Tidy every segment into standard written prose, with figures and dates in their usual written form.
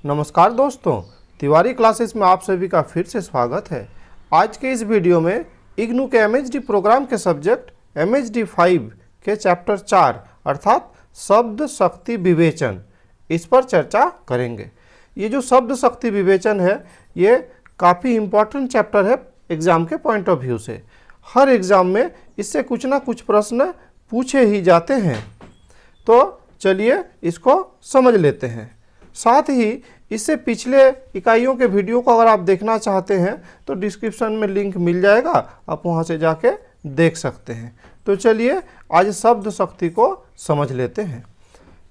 नमस्कार दोस्तों, तिवारी क्लासेस में आप सभी का फिर से स्वागत है। आज के इस वीडियो में इग्नू के एमएचडी प्रोग्राम के सब्जेक्ट एमएचडी 5 के चैप्टर 4 अर्थात शब्द शक्ति विवेचन, इस पर चर्चा करेंगे। ये जो शब्द शक्ति विवेचन है ये काफ़ी इम्पॉर्टेंट चैप्टर है एग्ज़ाम के पॉइंट ऑफ व्यू से। हर एग्ज़ाम में इससे कुछ ना कुछ प्रश्न पूछे ही जाते हैं, तो चलिए इसको समझ लेते हैं। साथ ही इससे पिछले इकाइयों के वीडियो को अगर आप देखना चाहते हैं तो डिस्क्रिप्शन में लिंक मिल जाएगा, आप वहां से जाके देख सकते हैं। तो चलिए आज शब्द शक्ति को समझ लेते हैं।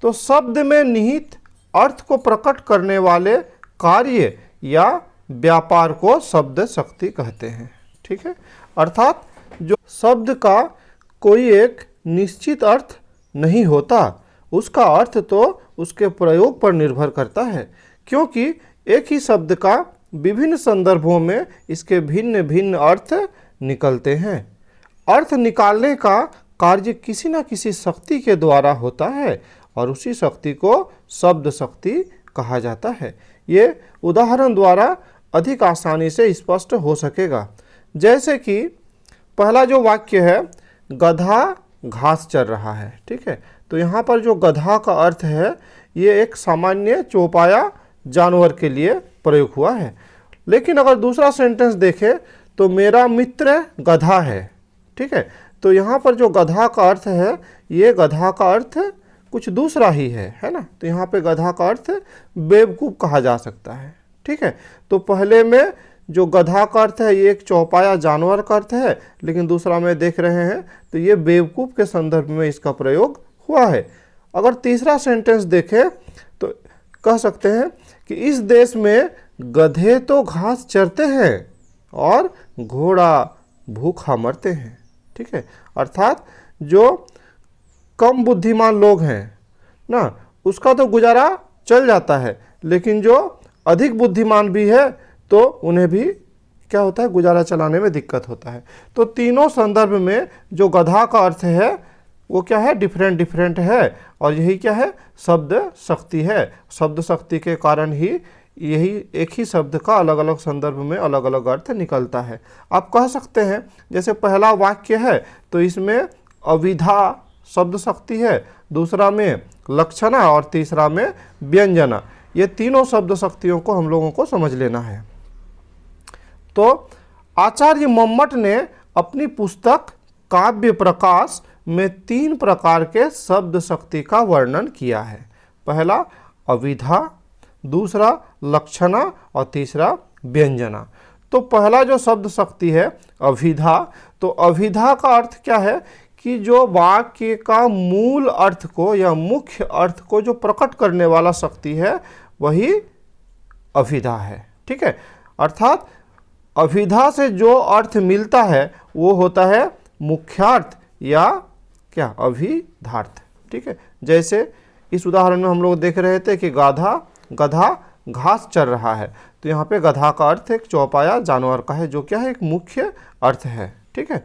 तो शब्द में निहित अर्थ को प्रकट करने वाले कार्य या व्यापार को शब्द शक्ति कहते हैं। ठीक है, अर्थात जो शब्द का कोई एक निश्चित अर्थ नहीं होता, उसका अर्थ तो उसके प्रयोग पर निर्भर करता है, क्योंकि एक ही शब्द का विभिन्न संदर्भों में इसके भिन्न भिन्न अर्थ निकलते हैं। अर्थ निकालने का कार्य किसी न किसी शक्ति के द्वारा होता है और उसी शक्ति को शब्द शक्ति कहा जाता है। ये उदाहरण द्वारा अधिक आसानी से स्पष्ट हो सकेगा। जैसे कि पहला जो वाक्य है, गधा घास चर रहा है। ठीक है, तो यहाँ पर जो गधा का अर्थ है ये एक सामान्य चौपाया जानवर के लिए प्रयोग हुआ है। लेकिन अगर दूसरा सेंटेंस देखें तो मेरा मित्र गधा है। ठीक है, तो यहाँ पर जो गधा का अर्थ है ये गधा का अर्थ कुछ दूसरा ही है ना। तो यहाँ पे गधा का अर्थ बेवकूफ़ कहा जा सकता है। ठीक है, तो पहले में जो गधा का अर्थ है ये एक चौपाया जानवर का अर्थ है, लेकिन दूसरा में देख रहे हैं तो ये बेवकूफ़ के संदर्भ में इसका प्रयोग हुआ है। अगर तीसरा सेंटेंस देखें तो कह सकते हैं कि इस देश में गधे तो घास चरते हैं और घोड़ा भूखा मरते हैं। ठीक है, अर्थात जो कम बुद्धिमान लोग हैं ना उसका तो गुजारा चल जाता है, लेकिन जो अधिक बुद्धिमान भी है तो उन्हें भी क्या होता है, गुजारा चलाने में दिक्कत होता है। तो तीनों संदर्भ में जो गधा का अर्थ है वो क्या है, डिफरेंट है, और यही क्या है, शब्द शक्ति है। शब्द शक्ति के कारण ही यही एक ही शब्द का अलग अलग संदर्भ में अलग अलग अर्थ निकलता है। आप कह सकते हैं जैसे पहला वाक्य है तो इसमें अविधा शब्द शक्ति है, दूसरा में लक्षणा और तीसरा में व्यंजना। ये तीनों शब्द शक्तियों को हम लोगों को समझ लेना है। तो आचार्य मम्मट ने अपनी पुस्तक काव्य प्रकाश में 3 प्रकार के शब्द शक्ति का वर्णन किया है। पहला अविधा, दूसरा लक्षणा और तीसरा व्यंजना। तो पहला जो शब्द शक्ति है अविधा, तो अविधा का अर्थ क्या है कि जो वाक्य का मूल अर्थ को या मुख्य अर्थ को जो प्रकट करने वाला शक्ति है वही अविधा है। ठीक है, अर्थात अविधा से जो अर्थ मिलता है वो होता है मुख्यार्थ या क्या, अभिधार्थ। ठीक है, जैसे इस उदाहरण में हम लोग देख रहे थे कि गधा घास चर रहा है, तो यहाँ पे गधा का अर्थ एक चौपाया जानवर का है जो क्या है, एक मुख्य अर्थ है। ठीक है,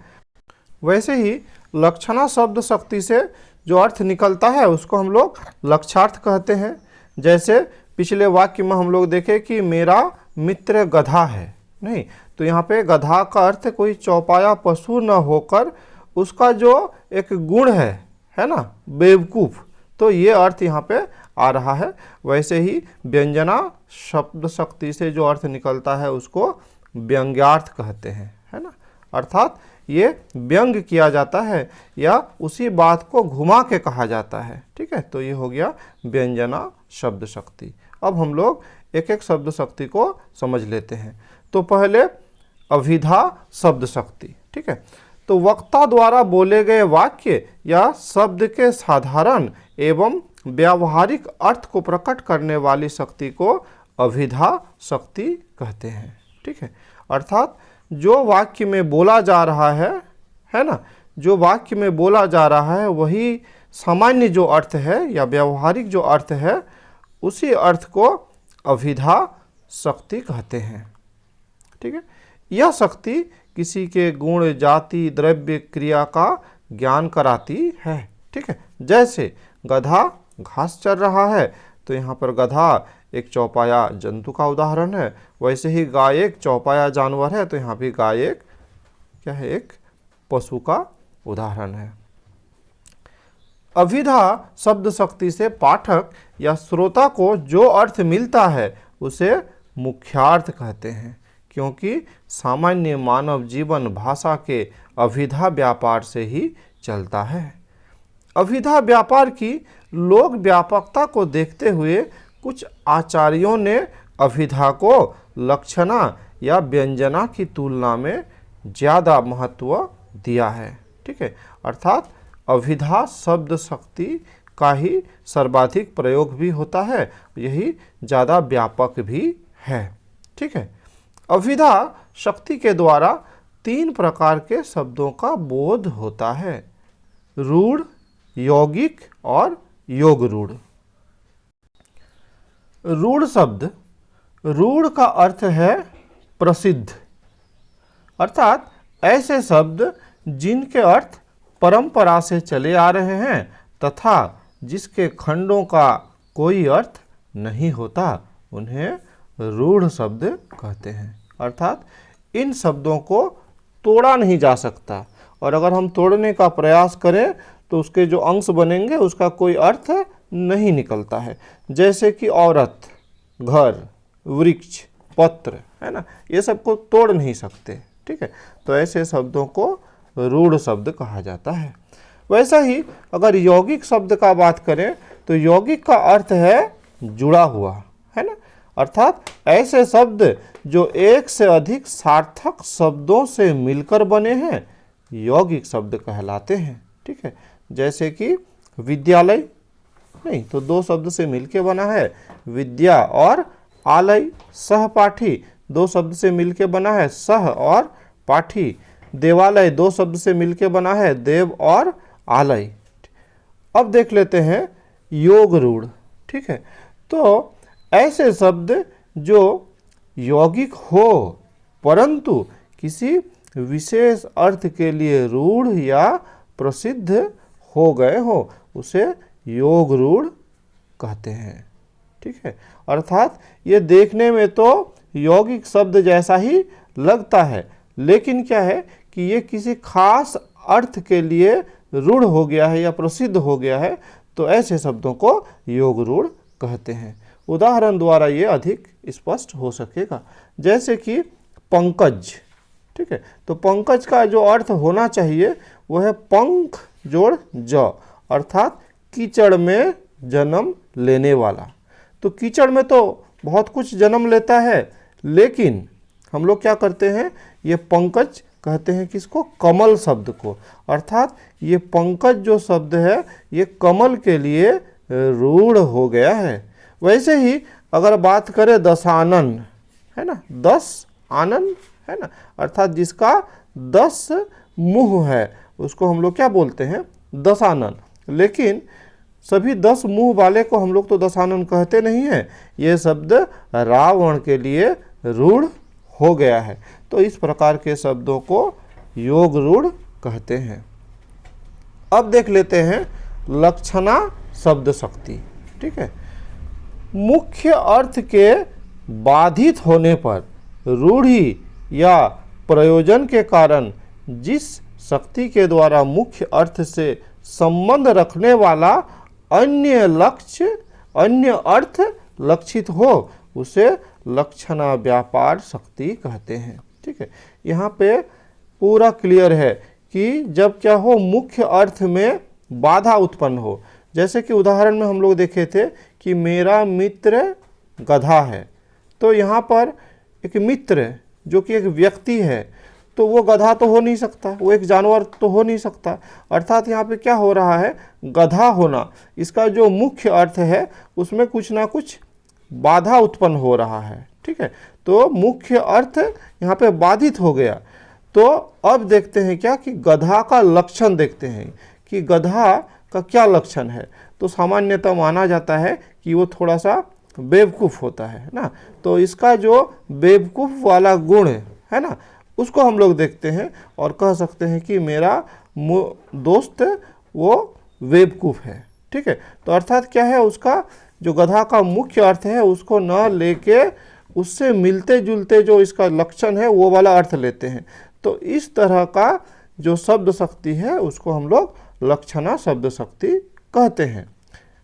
वैसे ही लक्षणा शब्द शक्ति से जो अर्थ निकलता है उसको हम लोग लक्षार्थ कहते हैं। जैसे पिछले वाक्य में हम लोग देखे कि मेरा मित्र गधा है, नहीं, तो यहाँ पे गधा का अर्थ कोई चौपाया पशु न होकर उसका जो एक गुण है ना, बेवकूफ़, तो ये अर्थ यहाँ पे आ रहा है। वैसे ही व्यंजना शब्द शक्ति से जो अर्थ निकलता है उसको व्यंग्यार्थ कहते हैं, है ना, अर्थात ये व्यंग किया जाता है या उसी बात को घुमा के कहा जाता है। ठीक है, तो ये हो गया व्यंजना शब्द शक्ति। अब हम लोग एक एक शब्द शक्ति को समझ लेते हैं। तो पहले अविधा शब्द शक्ति। ठीक है, तो वक्ता द्वारा बोले गए वाक्य या शब्द के साधारण एवं व्यावहारिक अर्थ को प्रकट करने वाली शक्ति को अविधा शक्ति कहते हैं। ठीक है, अर्थात जो वाक्य में बोला जा रहा है ना, जो वाक्य में बोला जा रहा है वही सामान्य जो अर्थ है या व्यावहारिक जो अर्थ है उसी अर्थ को अविधा शक्ति कहते हैं। ठीक है, यह शक्ति किसी के गुण, जाति, द्रव्य, क्रिया का ज्ञान कराती है। ठीक है, जैसे गधा घास चर रहा है तो यहाँ पर गधा एक चौपाया जंतु का उदाहरण है। वैसे ही गाय एक चौपाया जानवर है, तो यहाँ भी गाय एक क्या है, एक पशु का उदाहरण है। अभिधा शब्द शक्ति से पाठक या श्रोता को जो अर्थ मिलता है उसे मुख्यार्थ कहते हैं, क्योंकि सामान्य मानव जीवन भाषा के अभिधा व्यापार से ही चलता है। अभिधा व्यापार की लोक व्यापकता को देखते हुए कुछ आचार्यों ने अभिधा को लक्षणा या व्यंजना की तुलना में ज़्यादा महत्व दिया है। ठीक है, अर्थात अभिधा शब्द शक्ति का ही सर्वाधिक प्रयोग भी होता है, यही ज़्यादा व्यापक भी है। ठीक है, अभिधा शक्ति के द्वारा 3 प्रकार के शब्दों का बोध होता है, रूढ़, यौगिक और योग रूढ़। रूढ़ शब्द, रूढ़ का अर्थ है प्रसिद्ध, अर्थात ऐसे शब्द जिनके अर्थ परंपरा से चले आ रहे हैं तथा जिसके खंडों का कोई अर्थ नहीं होता, उन्हें रूढ़ शब्द कहते हैं। अर्थात इन शब्दों को तोड़ा नहीं जा सकता, और अगर हम तोड़ने का प्रयास करें तो उसके जो अंश बनेंगे उसका कोई अर्थ नहीं निकलता है। जैसे कि औरत, घर, वृक्ष, पत्र, है ना, ये सब को तोड़ नहीं सकते। ठीक है, तो ऐसे शब्दों को रूढ़ शब्द कहा जाता है। वैसा ही अगर यौगिक शब्द का बात करें तो यौगिक का अर्थ है जुड़ा हुआ, है ना, अर्थात ऐसे शब्द जो एक से अधिक सार्थक शब्दों से मिलकर बने हैं यौगिक शब्द कहलाते हैं। ठीक है, जैसे कि विद्यालय नहीं तो 2 शब्द से मिलकर बना है विद्या और आलय, सहपाठी 2 शब्द से मिलकर बना है सह और पाठी, देवालय 2 शब्द से मिलकर बना है देव और आलय। अब देख लेते हैं योग रूढ़। ठीक है, तो ऐसे शब्द जो यौगिक हो परंतु किसी विशेष अर्थ के लिए रूढ़ या प्रसिद्ध हो गए हो उसे योग रूढ़ कहते हैं। ठीक है, अर्थात ये देखने में तो यौगिक शब्द जैसा ही लगता है, लेकिन क्या है कि ये किसी खास अर्थ के लिए रूढ़ हो गया है या प्रसिद्ध हो गया है, तो ऐसे शब्दों को योग रूढ़ कहते हैं। उदाहरण द्वारा ये अधिक स्पष्ट हो सकेगा, जैसे कि पंकज। ठीक है, तो पंकज का जो अर्थ होना चाहिए वो है पंख जोड़ ज, अर्थात कीचड़ में जन्म लेने वाला। तो कीचड़ में तो बहुत कुछ जन्म लेता है, लेकिन हम लोग क्या करते हैं, ये पंकज कहते हैं किसको, कमल शब्द को, अर्थात ये पंकज जो शब्द है ये कमल के लिए रूढ़ हो गया है। वैसे ही अगर बात करें दशानन, है ना, 10 आनन, है ना, अर्थात जिसका 10 मुंह है उसको हम लोग क्या बोलते हैं, दशानन। लेकिन सभी 10 मुंह वाले को हम लोग तो दशानन कहते नहीं हैं, ये शब्द रावण के लिए रूढ़ हो गया है। तो इस प्रकार के शब्दों को योग रूढ़ कहते हैं। अब देख लेते हैं लक्षणा शब्द शक्ति। ठीक है, मुख्य अर्थ के बाधित होने पर रूढ़ि या प्रयोजन के कारण जिस शक्ति के द्वारा मुख्य अर्थ से संबंध रखने वाला अन्य अर्थ लक्षित हो उसे लक्षणा व्यापार शक्ति कहते हैं। ठीक है, यहाँ पे पूरा क्लियर है कि जब क्या हो, मुख्य अर्थ में बाधा उत्पन्न हो। जैसे कि उदाहरण में हम लोग देखे थे कि मेरा मित्र गधा है, तो यहाँ पर एक मित्र जो कि एक व्यक्ति है, तो वो गधा तो हो नहीं सकता, वो एक जानवर तो हो नहीं सकता। अर्थात यहाँ पे क्या हो रहा है, गधा होना इसका जो मुख्य अर्थ है उसमें कुछ ना कुछ बाधा उत्पन्न हो रहा है। ठीक है, तो मुख्य अर्थ यहाँ पे बाधित हो गया। तो अब देखते हैं क्या कि गधा का लक्षण देखते हैं कि गधा का क्या लक्षण है। तो सामान्यतः माना जाता है कि वो थोड़ा सा बेवकूफ़ होता है ना, तो इसका जो बेवकूफ़ वाला गुण है ना उसको हम लोग देखते हैं और कह सकते हैं कि मेरा दोस्त वो बेवकूफ़ है। ठीक है, तो अर्थात क्या है, उसका जो गधा का मुख्य अर्थ है उसको न लेके उससे मिलते जुलते जो इसका लक्षण है वो वाला अर्थ लेते हैं। तो इस तरह का जो शब्द शक्ति है उसको हम लोग लक्षणा शब्द शक्ति कहते हैं।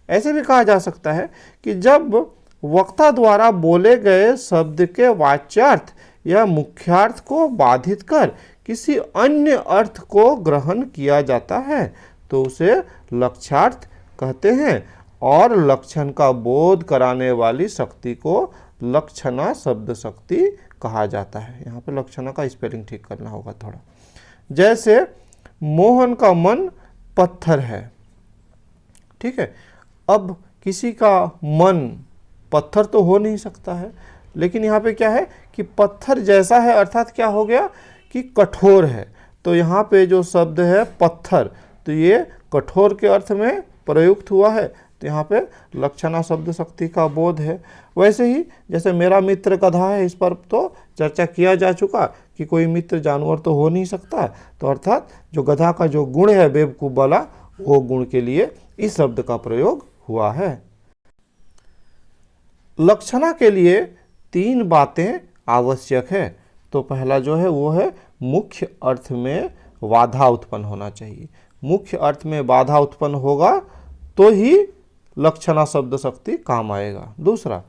ऐसे भी कहा जा सकता है कि जब वक्ता द्वारा बोले गए शब्द के वाच्यार्थ या मुख्यार्थ को बाधित कर किसी अन्य अर्थ को ग्रहण किया जाता है तो उसे लक्ष्यार्थ कहते हैं, और लक्षण का बोध कराने वाली शक्ति को लक्षणा शब्द शक्ति कहा जाता है। यहाँ पे लक्षणा का स्पेलिंग ठीक करना होगा थोड़ा। जैसे मोहन का मन पत्थर है, ठीक है। अब किसी का मन पत्थर तो हो नहीं सकता है, लेकिन यहाँ पे क्या है कि पत्थर जैसा है, अर्थात क्या हो गया कि कठोर है। तो यहाँ पे जो शब्द है पत्थर, तो ये कठोर के अर्थ में प्रयुक्त हुआ है, तो यहाँ पे लक्षणा शब्द शक्ति का बोध है। वैसे ही जैसे मेरा मित्र गधा है, इस पर तो चर्चा किया जा चुका कि कोई मित्र जानवर तो हो नहीं सकता, तो अर्थात जो गधा का जो गुण है बेवकूफ वाला, वो गुण के लिए इस शब्द का प्रयोग हुआ है। लक्षणा के लिए 3 बातें आवश्यक है। तो पहला जो है वो है मुख्य अर्थ में बाधा उत्पन्न होना चाहिए। मुख्य अर्थ में बाधा उत्पन्न होगा तो ही लक्षणा शब्द शक्ति काम आएगा। दूसरा,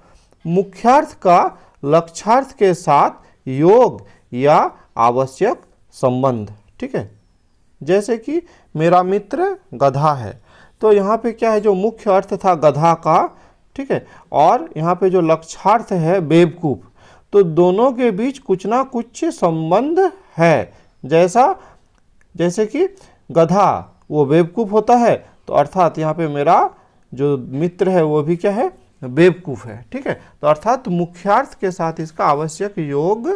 मुख्यार्थ का लक्षार्थ के साथ योग या आवश्यक संबंध, ठीक है। जैसे कि मेरा मित्र गधा है, तो यहाँ पे क्या है, जो मुख्य अर्थ था गधा का, ठीक है, और यहाँ पे जो लक्षार्थ है बेवकूफ, तो दोनों के बीच कुछ ना कुछ संबंध है। जैसे कि गधा वो बेवकूफ होता है, तो अर्थात यहाँ पे मेरा जो मित्र है वो भी क्या है, बेवकूफ है, ठीक है। तो अर्थात मुख्यार्थ के साथ इसका आवश्यक योग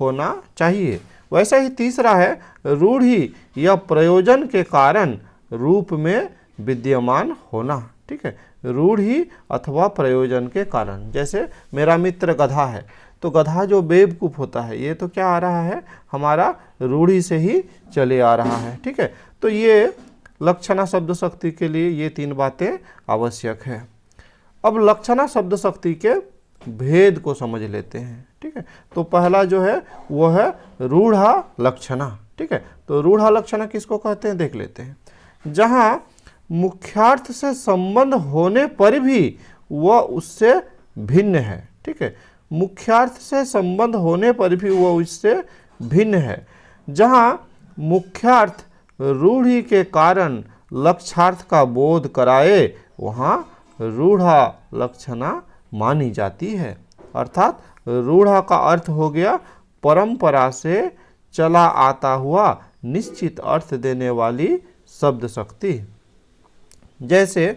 होना चाहिए। वैसा ही तीसरा है रूढ़ि या प्रयोजन के कारण रूप में विद्यमान होना, ठीक है। रूढ़ि अथवा प्रयोजन के कारण, जैसे मेरा मित्र गधा है, तो गधा जो बेवकूफ होता है ये तो क्या आ रहा है, हमारा रूढ़ि से ही चले आ रहा है, ठीक है। तो ये लक्षणा शब्द शक्ति के लिए ये 3 बातें आवश्यक है। अब लक्षणा शब्द शक्ति के भेद को समझ लेते हैं, ठीक है। तो पहला जो है वो है रूढ़ा लक्षणा, ठीक है। तो रूढ़ा लक्षणा किसको कहते हैं देख लेते हैं। जहाँ मुख्यार्थ से संबंध होने पर भी वह उससे भिन्न है, ठीक है। मुख्यार्थ से संबंध होने पर भी वह उससे भिन्न है। जहाँ मुख्यार्थ रूढ़ि के कारण लक्षार्थ का बोध कराए वहाँ रूढ़ा लक्षणा मानी जाती है। अर्थात रूढ़ा का अर्थ हो गया परंपरा से चला आता हुआ निश्चित अर्थ देने वाली शब्द शक्ति। जैसे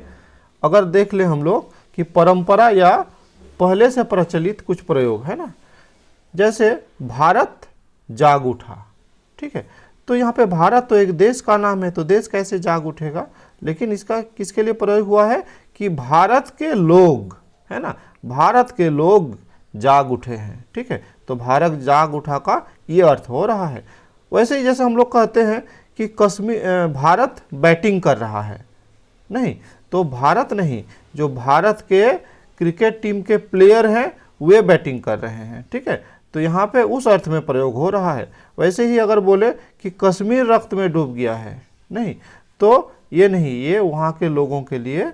अगर देख ले हम लोग कि परंपरा या पहले से प्रचलित कुछ प्रयोग है ना, जैसे भारत जाग उठा, ठीक है। तो यहाँ पे भारत तो एक देश का नाम है, तो देश कैसे जाग उठेगा, लेकिन इसका किसके लिए प्रयोग हुआ है कि भारत के लोग, है ना, भारत के लोग जाग उठे हैं, ठीक है। तो भारत जाग उठा का ये अर्थ हो रहा है। वैसे ही जैसे हम लोग कहते हैं कि भारत बैटिंग कर रहा है, नहीं, तो भारत नहीं, जो भारत के क्रिकेट टीम के प्लेयर हैं वे बैटिंग कर रहे हैं, ठीक है। तो यहाँ पे उस अर्थ में प्रयोग हो रहा है। वैसे ही अगर बोले कि कश्मीर रक्त में डूब गया है, नहीं, तो ये नहीं, ये वहाँ के लोगों के लिए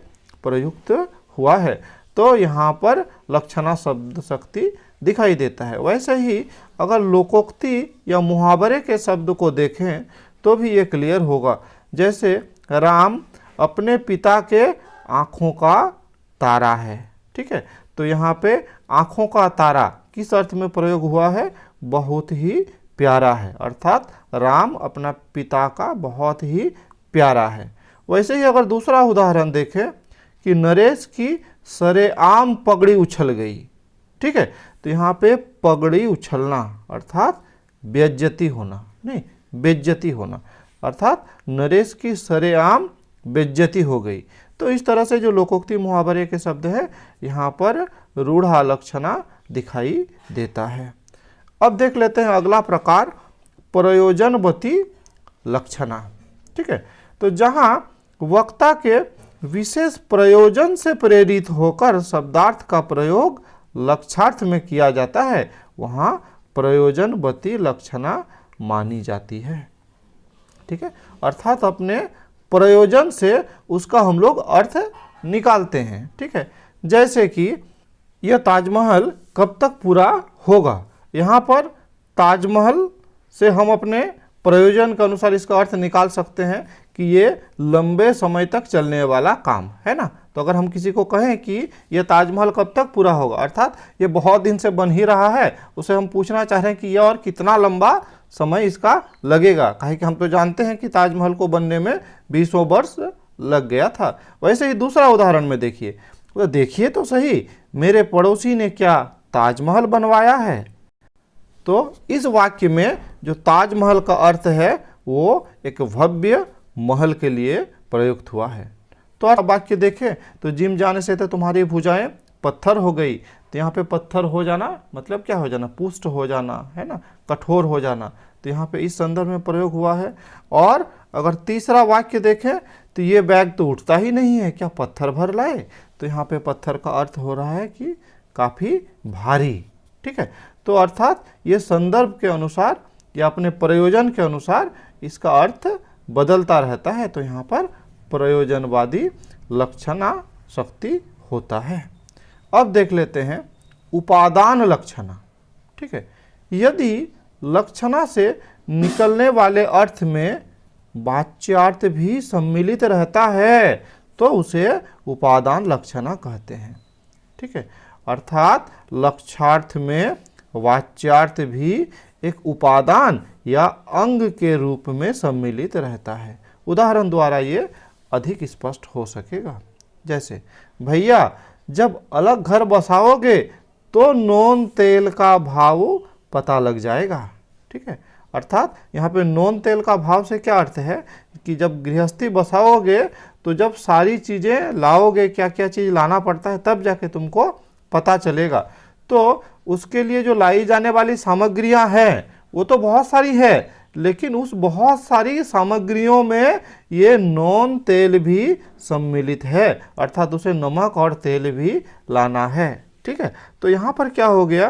प्रयुक्त हुआ है। तो यहाँ पर लक्षणा शब्द शक्ति दिखाई देता है। वैसे ही अगर लोकोक्ति या मुहावरे के शब्द को देखें तो भी ये क्लियर होगा। जैसे राम अपने पिता के आँखों का तारा है, ठीक है। तो यहाँ पे आँखों का तारा किस अर्थ में प्रयोग हुआ है, बहुत ही प्यारा है, अर्थात राम अपना पिता का बहुत ही प्यारा है। वैसे ही अगर दूसरा उदाहरण देखें कि नरेश की सरेआम पगड़ी उछल गई, ठीक है। तो यहाँ पे पगड़ी उछलना अर्थात बेइज्जती होना, नहीं, बेइज्जती होना, अर्थात नरेश की सरेआम बेइज्जती हो गई। तो इस तरह से जो लोकोक्ति मुहावरे के शब्द है यहाँ पर रूढ़ा लक्षणा दिखाई देता है। अब देख लेते हैं अगला प्रकार प्रयोजनवती लक्षणा, ठीक है। तो जहाँ वक्ता के विशेष प्रयोजन से प्रेरित होकर शब्दार्थ का प्रयोग लक्षार्थ में किया जाता है वहाँ प्रयोजनवती लक्षणा मानी जाती है। ठीक है, अर्थात अपने प्रयोजन से उसका हम लोग अर्थ निकालते हैं। ठीक है, जैसे कि यह ताजमहल कब तक पूरा होगा, यहाँ पर ताजमहल से हम अपने प्रयोजन के अनुसार इसका अर्थ निकाल सकते हैं कि ये लंबे समय तक चलने वाला काम है ना। तो अगर हम किसी को कहें कि ये ताजमहल कब तक पूरा होगा, अर्थात ये बहुत दिन से बन ही रहा है, उसे हम पूछना चाह रहे हैं कि यह और कितना लंबा समय इसका लगेगा, काहे कि हम तो जानते हैं कि ताजमहल को बनने में 20 वर्ष लग गया था। वैसे ही दूसरा उदाहरण में देखिए, तो देखिए तो सही मेरे पड़ोसी ने क्या ताजमहल बनवाया है। तो इस वाक्य में जो ताजमहल का अर्थ है वो एक भव्य महल के लिए प्रयुक्त हुआ है। तो आप वाक्य देखें तो जिम जाने से तो तुम्हारी भुजाएं पत्थर हो गई, तो यहाँ पे पत्थर हो जाना मतलब क्या हो जाना, पुष्ट हो जाना है ना, कठोर हो जाना। तो यहाँ पे इस संदर्भ में प्रयोग हुआ है। और अगर तीसरा वाक्य देखें तो ये बैग तो उठता ही नहीं है, क्या पत्थर भर लाए। तो यहाँ पे पत्थर का अर्थ हो रहा है कि काफ़ी भारी। ठीक है, तो अर्थात ये संदर्भ के अनुसार या अपने प्रयोजन के अनुसार इसका अर्थ बदलता रहता है। तो यहाँ पर प्रयोजनवादी लक्षणा शक्ति होता है। अब देख लेते हैं उपादान लक्षणा। ठीक है, यदि लक्षणा से निकलने वाले अर्थ में वाच्यार्थ भी सम्मिलित रहता है तो उसे उपादान लक्षणा कहते हैं। ठीक है, अर्थात लक्षार्थ में वाच्यार्थ भी एक उपादान या अंग के रूप में सम्मिलित रहता है। उदाहरण द्वारा ये अधिक स्पष्ट हो सकेगा। जैसे भैया जब अलग घर बसाओगे तो नोन तेल का भाव पता लग जाएगा। ठीक है, अर्थात यहाँ पे नोन तेल का भाव से क्या अर्थ है कि जब गृहस्थी बसाओगे तो जब सारी चीज़ें लाओगे, क्या क्या चीज़ लाना पड़ता है, तब जाके तुमको पता चलेगा। तो उसके लिए जो लाई जाने वाली सामग्रियां हैं वो तो बहुत सारी है, लेकिन उस बहुत सारी सामग्रियों में ये नॉन तेल भी सम्मिलित है, अर्थात उसे नमक और तेल भी लाना है। ठीक है, तो यहाँ पर क्या हो गया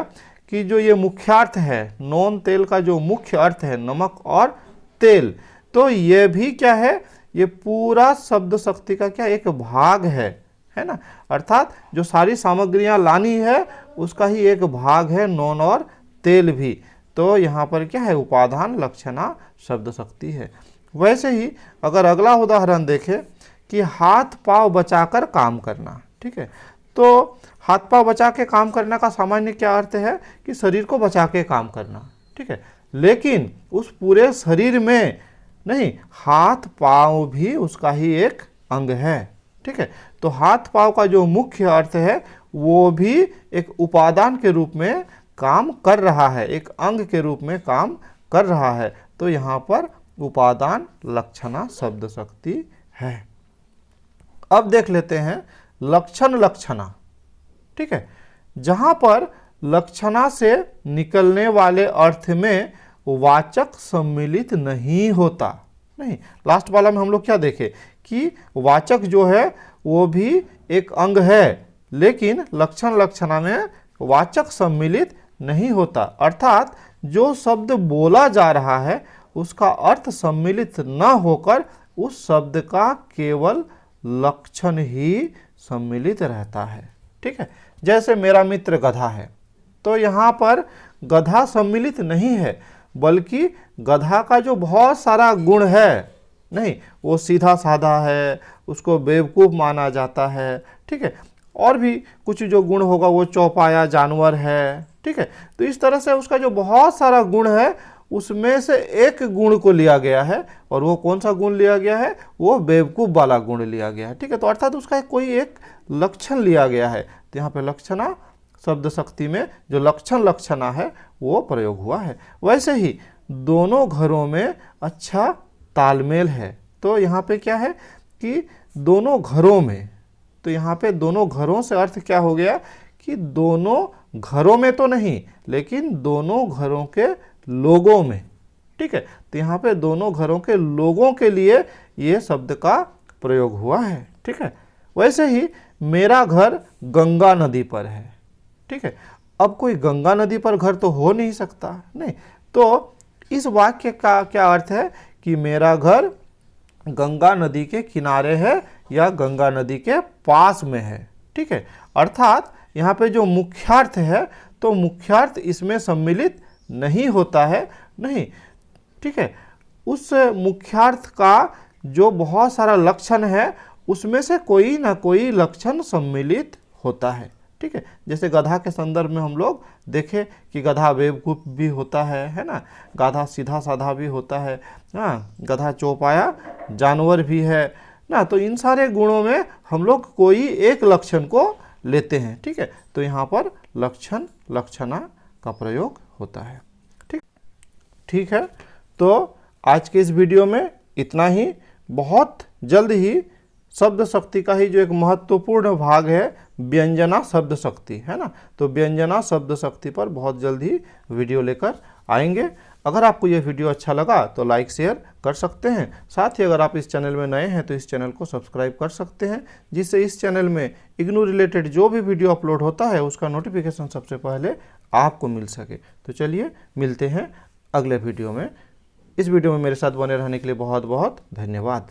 कि जो ये मुख्यार्थ है, नॉन तेल का जो मुख्य अर्थ है नमक और तेल, तो ये भी क्या है, ये पूरा शब्द शक्ति का क्या एक भाग है ना। अर्थात जो सारी सामग्रियां लानी है उसका ही एक भाग है नॉन और तेल भी। तो यहाँ पर क्या है, उपादान लक्षणा शब्द शक्ति है। वैसे ही अगर अगला उदाहरण देखें कि हाथ पांव बचाकर काम करना। ठीक है, तो हाथ पांव बचा के काम करना का सामान्य क्या अर्थ है कि शरीर को बचा के काम करना। ठीक है, लेकिन उस पूरे शरीर में नहीं, हाथ पांव भी उसका ही एक अंग है। ठीक है, तो हाथ पांव का जो मुख्य अर्थ है वो भी एक उपादान के रूप में काम कर रहा है, एक अंग के रूप में काम कर रहा है। तो यहाँ पर उपादान लक्षणा शब्द शक्ति है। अब देख लेते हैं लक्षण लक्षणा। ठीक है, जहाँ पर लक्षणा से निकलने वाले अर्थ में वाचक सम्मिलित नहीं होता। नहीं, लास्ट वाला में हम लोग क्या देखे कि वाचक जो है वो भी एक अंग है, लेकिन लक्षण लक्षणा में वाचक सम्मिलित नहीं होता। अर्थात जो शब्द बोला जा रहा है उसका अर्थ सम्मिलित न होकर उस शब्द का केवल लक्षण ही सम्मिलित रहता है। ठीक है, जैसे मेरा मित्र गधा है, तो यहाँ पर गधा सम्मिलित नहीं है, बल्कि गधा का जो बहुत सारा गुण है, नहीं वो सीधा साधा है, उसको बेवकूफ़ माना जाता है। ठीक है, और भी कुछ जो गुण होगा, वो चौपाया जानवर है। ठीक है, तो इस तरह से उसका जो बहुत सारा गुण है उसमें से एक गुण को लिया गया है, और वो कौन सा गुण लिया गया है, वो बेवकूफ़ वाला गुण लिया गया है। ठीक है, तो अर्थात उसका कोई एक लक्षण लिया गया है। तो यहाँ पे लक्षणा शब्द शक्ति में जो लक्षण लक्षणा है वो प्रयोग हुआ है। वैसे ही दोनों घरों में अच्छा तालमेल है। तो यहाँ पे क्या है कि दोनों घरों में, तो यहाँ पे दोनों घरों से अर्थ क्या हो गया कि दोनों घरों में तो नहीं, लेकिन दोनों घरों के लोगों में। ठीक है, तो यहाँ पे दोनों घरों के लोगों के लिए ये शब्द का प्रयोग हुआ है। ठीक है। वैसे ही मेरा घर गंगा नदी पर है, ठीक है। अब कोई गंगा नदी पर घर तो हो नहीं सकता, नहीं। तो इस वाक्य का क्या अर्थ है कि मेरा घर गंगा नदी के किनारे है या गंगा नदी के पास में है, ठीक है। अर्थात यहाँ पे जो मुख्यार्थ है तो मुख्यार्थ इसमें सम्मिलित नहीं होता है, नहीं, ठीक है। उस मुख्यार्थ का जो बहुत सारा लक्षण है उसमें से कोई ना कोई लक्षण सम्मिलित होता है, ठीक है। जैसे गधा के संदर्भ में हम लोग देखें कि गधा बेवकूफ़ भी होता है ना, गधा सीधा साधा भी होता है, हाँ, गधा चौपाया जानवर भी है ना। तो इन सारे गुणों में हम लोग कोई एक लक्षण को लेते हैं, ठीक है। तो यहाँ पर लक्षण लक्षणा का प्रयोग होता है, ठीक है। तो आज के इस वीडियो में इतना ही। बहुत जल्द ही शब्द शक्ति का ही जो एक महत्वपूर्ण भाग है व्यंजना शब्द शक्ति, है ना, तो व्यंजना शब्द शक्ति पर बहुत जल्द ही वीडियो लेकर आएंगे। अगर आपको यह वीडियो अच्छा लगा तो लाइक शेयर कर सकते हैं। साथ ही अगर आप इस चैनल में नए हैं तो इस चैनल को सब्सक्राइब कर सकते हैं, जिससे इस चैनल में इग्नू रिलेटेड जो भी वीडियो अपलोड होता है उसका नोटिफिकेशन सबसे पहले आपको मिल सके। तो चलिए मिलते हैं अगले वीडियो में। इस वीडियो में मेरे साथ बने रहने के लिए बहुत बहुत धन्यवाद।